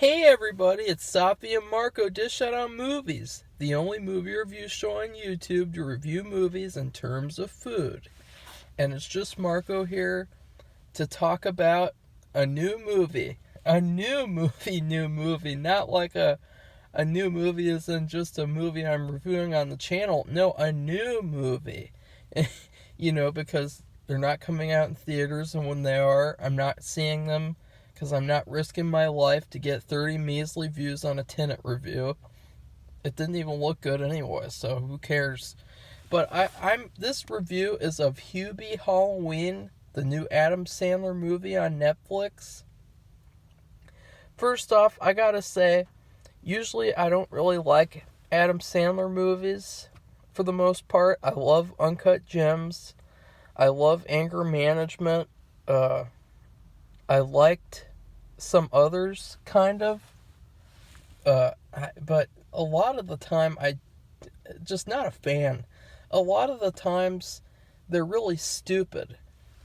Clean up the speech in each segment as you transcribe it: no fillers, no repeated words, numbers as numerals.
Hey everybody, it's Safi and Marco Dish Out on Movies, the only movie review show on YouTube to review movies in terms of food. And it's just Marco here to talk about a new movie. A new movie. Not like a new movie isn't just a movie I'm reviewing on the channel. No, a new movie. Because they're not coming out in theaters, and when they are, I'm not seeing them because I'm not risking my life to get 30 measly views on a Tenet review. It didn't even look good anyway, so who cares? But this review is of Hubie Halloween, the new Adam Sandler movie on Netflix. First off, I gotta say, usually I don't really like Adam Sandler movies for the most part. I love Uncut Gems. I love Anger Management. I liked some others, kind of. But a lot of the time, just not a fan. A lot of the times, they're really stupid.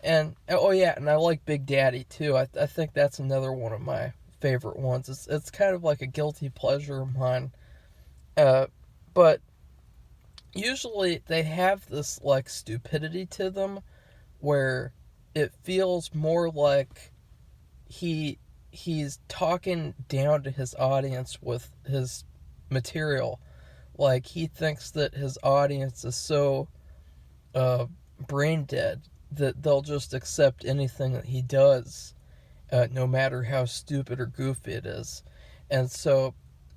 And, oh yeah, and I like Big Daddy, too. I think that's another one of my favorite ones. It's kind of like a guilty pleasure of mine. But usually, they have this, like, stupidity to them, where it feels more like he's talking down to his audience with his material. Like, he thinks that his audience is so brain dead that they'll just accept anything that he does, no matter how stupid or goofy it is. And so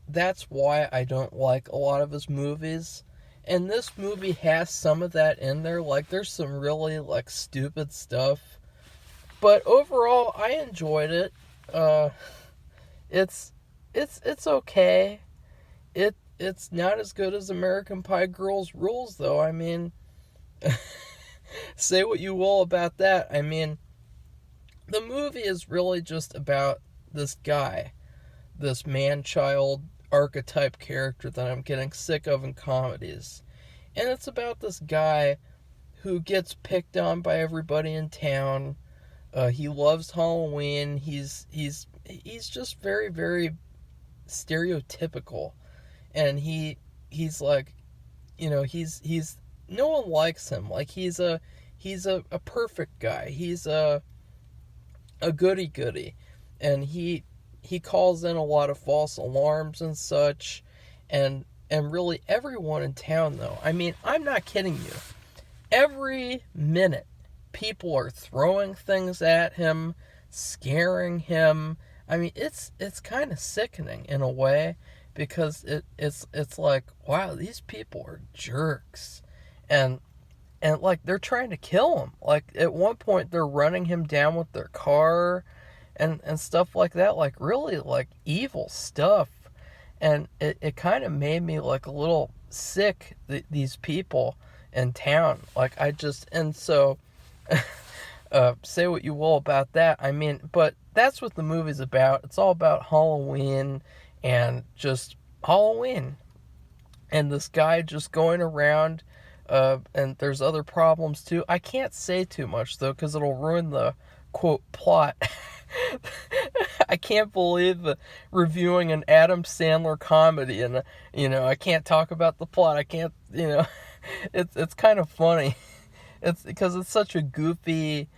that's why I don't like a lot of his movies. And this movie has some of that in there. Like, there's some really, like, stupid stuff. But overall, I enjoyed it. It's okay. It's not as good as American Pie Girls Rules, though. I mean, say what you will about that. I mean, the movie is really just about this guy, this man-child archetype character that I'm getting sick of in comedies. And it's about this guy who gets picked on by everybody in town. He loves Halloween. He's just very, very stereotypical. And he's like, he's no one likes him. Like, he's a perfect guy. He's a goody-goody. And he calls in a lot of false alarms and such. And really everyone in town, though. I mean, I'm not kidding you. Every minute, people are throwing things at him, scaring him. I mean, it's kind of sickening in a way, because it's like, wow, these people are jerks. And like, they're trying to kill him. Like, at one point they're running him down with their car and stuff like that, like really like evil stuff. And it kind of made me like a little sick, these people in town. Like, and so say what you will about that. I mean, but that's what the movie's about. It's all about Halloween and just Halloween. And this guy just going around, and there's other problems too. I can't say too much, though, because it'll ruin the, quote, plot. I can't believe reviewing an Adam Sandler comedy, and, I can't talk about the plot. I can't, it's kind of funny. It's because it's such a goofy...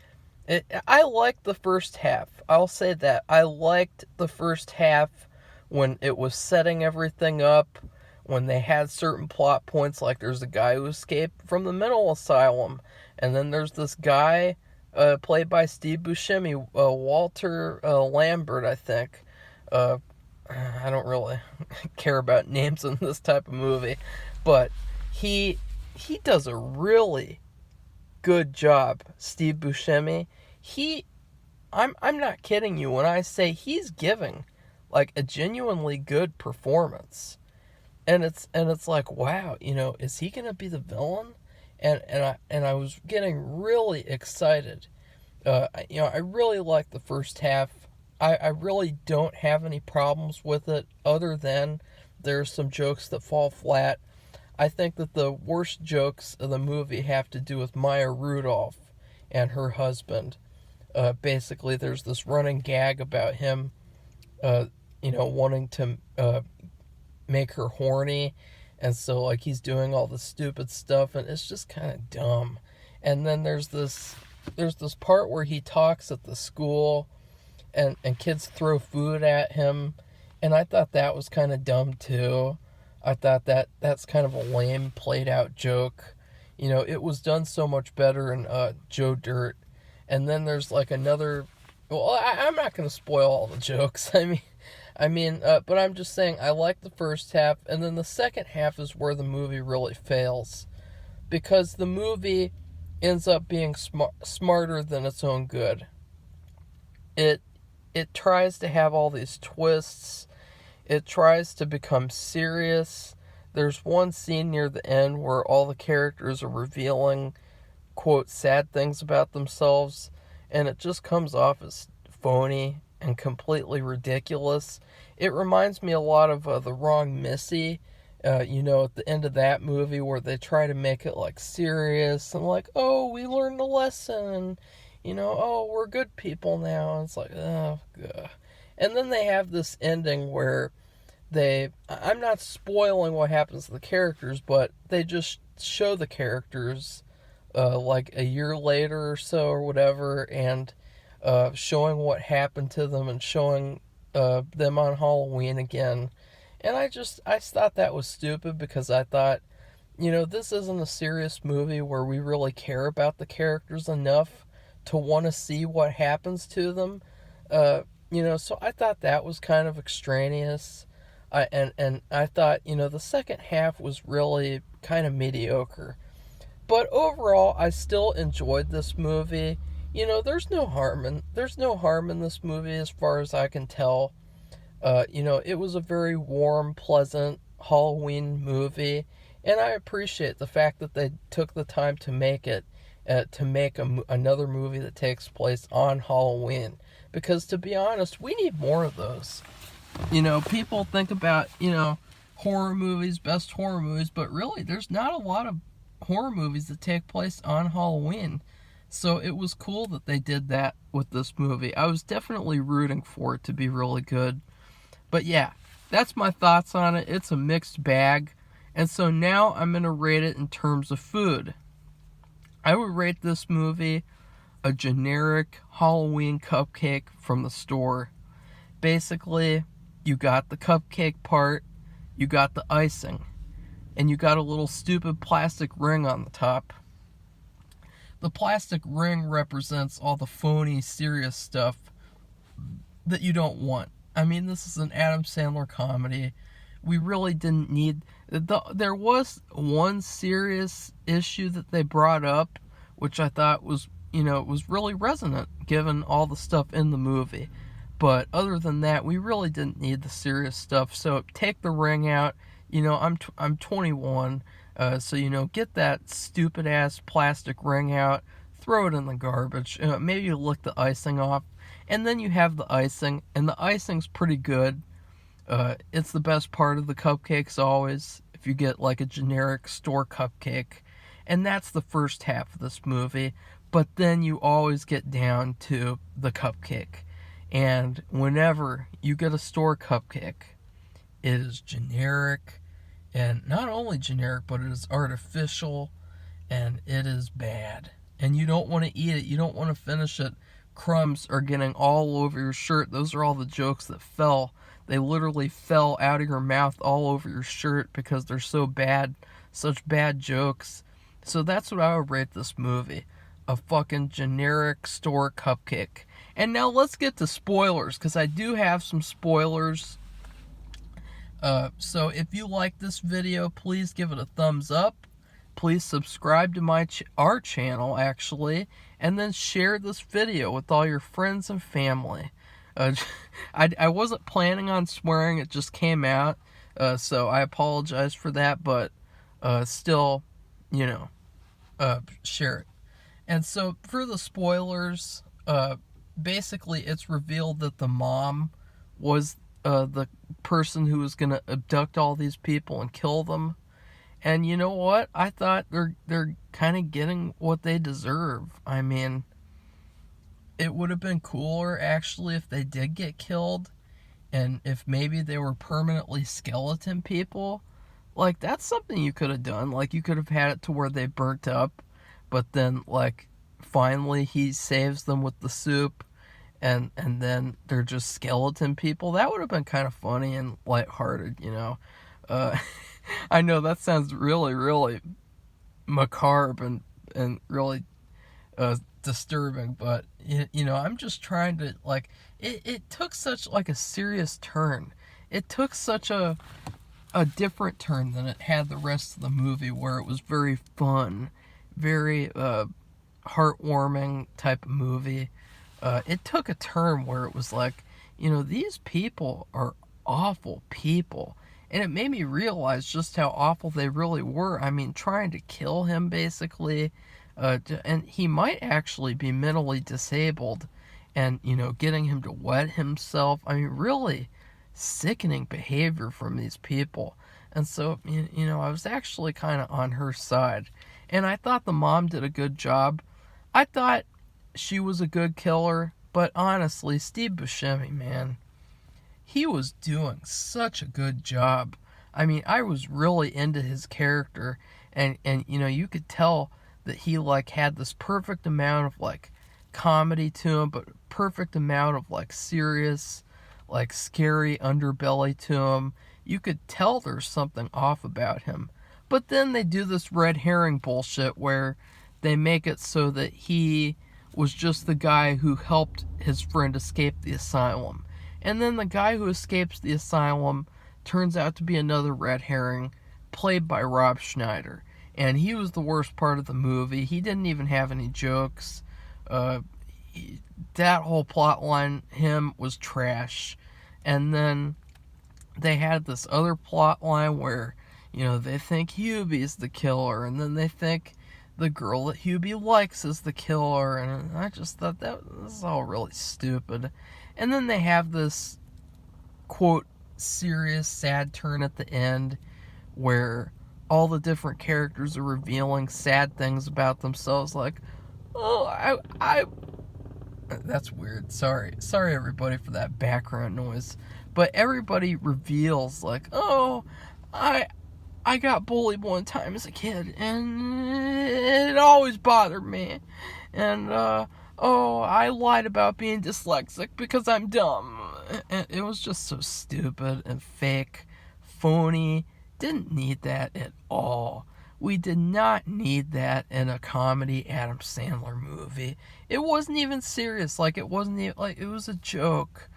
I liked the first half. I'll say that. I liked the first half when it was setting everything up, when they had certain plot points, like there's a guy who escaped from the mental asylum, and then there's this guy played by Steve Buscemi, Walter Lambert, I think. I don't really care about names in this type of movie, but he does a really good job, Steve Buscemi. I'm not kidding you when I say he's giving like a genuinely good performance. And it's like, wow, is he gonna be the villain? And I was getting really excited. I really like the first half. I really don't have any problems with it, other than there's some jokes that fall flat. I think that the worst jokes of the movie have to do with Maya Rudolph and her husband. Basically, there's this running gag about him wanting to make her horny, and so like he's doing all the stupid stuff, and it's just kind of dumb. And then there's this part where he talks at the school, and kids throw food at him, and I thought that was kind of dumb too. I thought that's kind of a lame, played out joke. It was done so much better in Joe Dirt. And then there's like another. Well, I'm not going to spoil all the jokes. But I'm just saying I like the first half, and then the second half is where the movie really fails, because the movie ends up being smarter than its own good. It tries to have all these twists. It tries to become serious. There's one scene near the end where all the characters are revealing, quote, sad things about themselves, and it just comes off as phony and completely ridiculous. It reminds me a lot of The Wrong Missy, at the end of that movie, where they try to make it like serious and like, oh, we learned a lesson, oh, we're good people now. And it's like, oh, God. And then they have this ending where I'm not spoiling what happens to the characters, but they just show the characters like a year later or so or whatever, and showing what happened to them and showing them on Halloween again. And I thought that was stupid, because I thought, this isn't a serious movie where we really care about the characters enough to want to see what happens to them. So I thought that was kind of extraneous. And I thought, the second half was really kind of mediocre. But overall, I still enjoyed this movie. There's no harm in this movie as far as I can tell. It was a very warm, pleasant Halloween movie, and I appreciate the fact that they took the time to make it, another movie that takes place on Halloween. Because to be honest, we need more of those. People think about, horror movies, best horror movies, but really, there's not a lot of horror movies that take place on Halloween. So it was cool that they did that with this movie. I was definitely rooting for it to be really good. But yeah, that's my thoughts on it. It's a mixed bag. And so now I'm going to rate it in terms of food. I would rate this movie a generic Halloween cupcake from the store. Basically, you got the cupcake part, you got the icing, and you got a little stupid plastic ring on the top. The plastic ring represents all the phony, serious stuff that you don't want. This is an Adam Sandler comedy. We really didn't need... There was one serious issue that they brought up, which I thought was, was really resonant, given all the stuff in the movie. But other than that, we really didn't need the serious stuff. So take the ring out. I'm 21, so get that stupid ass plastic ring out, throw it in the garbage. Maybe you lick the icing off, and then you have the icing, and the icing's pretty good. It's the best part of the cupcakes always, if you get like a generic store cupcake. And that's the first half of this movie. But then you always get down to the cupcake. And whenever you get a store cupcake, it is generic. And not only generic, but it is artificial. And it is bad. And you don't want to eat it. You don't want to finish it. Crumbs are getting all over your shirt. Those are all the jokes that fell. They literally fell out of your mouth all over your shirt because they're so bad. Such bad jokes. So that's what I would rate this movie. A fucking generic store cupcake. And now let's get to spoilers, because I do have some spoilers. So if you like this video, please give it a thumbs up. Please subscribe to our channel, actually. And then share this video with all your friends and family. I wasn't planning on swearing, it just came out. So I apologize for that, but still, share it. And so for the spoilers, basically it's revealed that the mom was the person who was going to abduct all these people and kill them. And you know what? I thought they're kind of getting what they deserve. It would have been cooler, actually, if they did get killed and if maybe they were permanently skeleton people, like, that's something you could have done. Like, you could have had it to where they burnt up, but then, like, finally he saves them with the soup, and then they're just skeleton people. That would have been kind of funny and lighthearted, you know. Uh, I know that sounds really, really macabre and really disturbing, but you know, I'm just trying to, like, it took such, like, a serious turn. It took such a different turn than it had the rest of the movie, where it was very fun, very heartwarming type of movie. It took a turn where it was like, you know, these people are awful people. And it made me realize just how awful they really were. I mean, trying to kill him, basically. And he might actually be mentally disabled. And, you know, getting him to wet himself. I mean, really sickening behavior from these people. And so, you know, I was actually kind of on her side. And I thought the mom did a good job. I thought she was a good killer. But honestly, Steve Buscemi, man, he was doing such a good job. I mean, I was really into his character, and you know, you could tell that he, like, had this perfect amount of, like, comedy to him, but perfect amount of, like, serious, like, scary underbelly to him. You could tell there's something off about him. But then they do this red herring bullshit where they make it so that he was just the guy who helped his friend escape the asylum. And then the guy who escapes the asylum turns out to be another red herring, played by Rob Schneider. And he was the worst part of the movie. He didn't even have any jokes. That whole plot line, him, was trash. And then they had this other plot line where, you know, they think Hubie's the killer, and then they think the girl that Hubie likes is the killer, and I just thought that was all really stupid. And then they have this, quote, serious, sad turn at the end where all the different characters are revealing sad things about themselves, like, oh, I that's weird. Sorry everybody for that background noise. But everybody reveals, like, oh, I got bullied one time as a kid, and it always bothered me. And, oh, I lied about being dyslexic because I'm dumb. And it was just so stupid and fake, phony. Didn't need that at all. We did not need that in a comedy Adam Sandler movie. It wasn't even serious. Like, it wasn't even, like, it was a joke.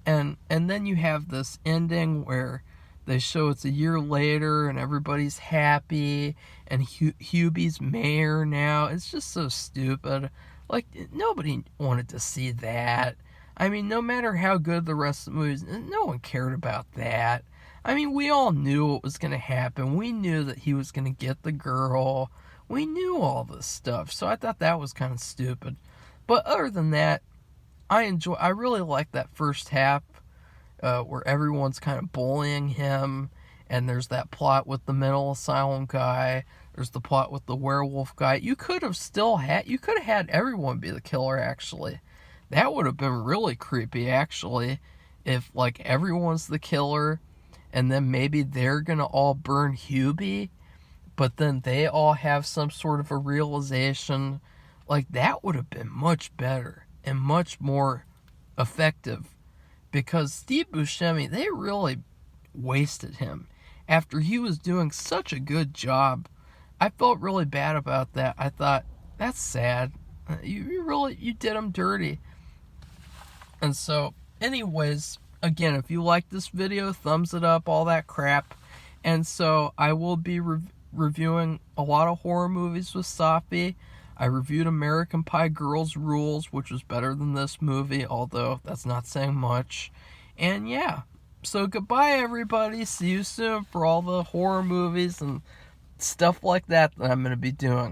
And then you have this ending where they show it's a year later and everybody's happy, and Hubie's mayor now. It's just so stupid. Like, nobody wanted to see that. I mean, no matter how good the rest of the movies, no one cared about that. I mean, we all knew what was going to happen. We knew that he was going to get the girl. We knew all this stuff. So I thought that was kind of stupid. But other than that, I really like that first half where everyone's kind of bullying him. And there's that plot with the mental asylum guy. There's the plot with the werewolf guy. You could have had everyone be the killer, actually. That would have been really creepy, actually. If, like, everyone's the killer, and then maybe they're gonna all burn Hubie, but then they all have some sort of a realization. Like, that would have been much better and much more effective. Because Steve Buscemi, they really wasted him. After he was doing such a good job, I felt really bad about that. I thought, that's sad. You did him dirty. And so, anyways, again, if you like this video, thumbs it up, all that crap. And so, I will be reviewing a lot of horror movies with Safi. I reviewed American Pie Girls Rules, which was better than this movie, although that's not saying much. And yeah, so goodbye everybody. See you soon for all the horror movies and stuff like that I'm going to be doing.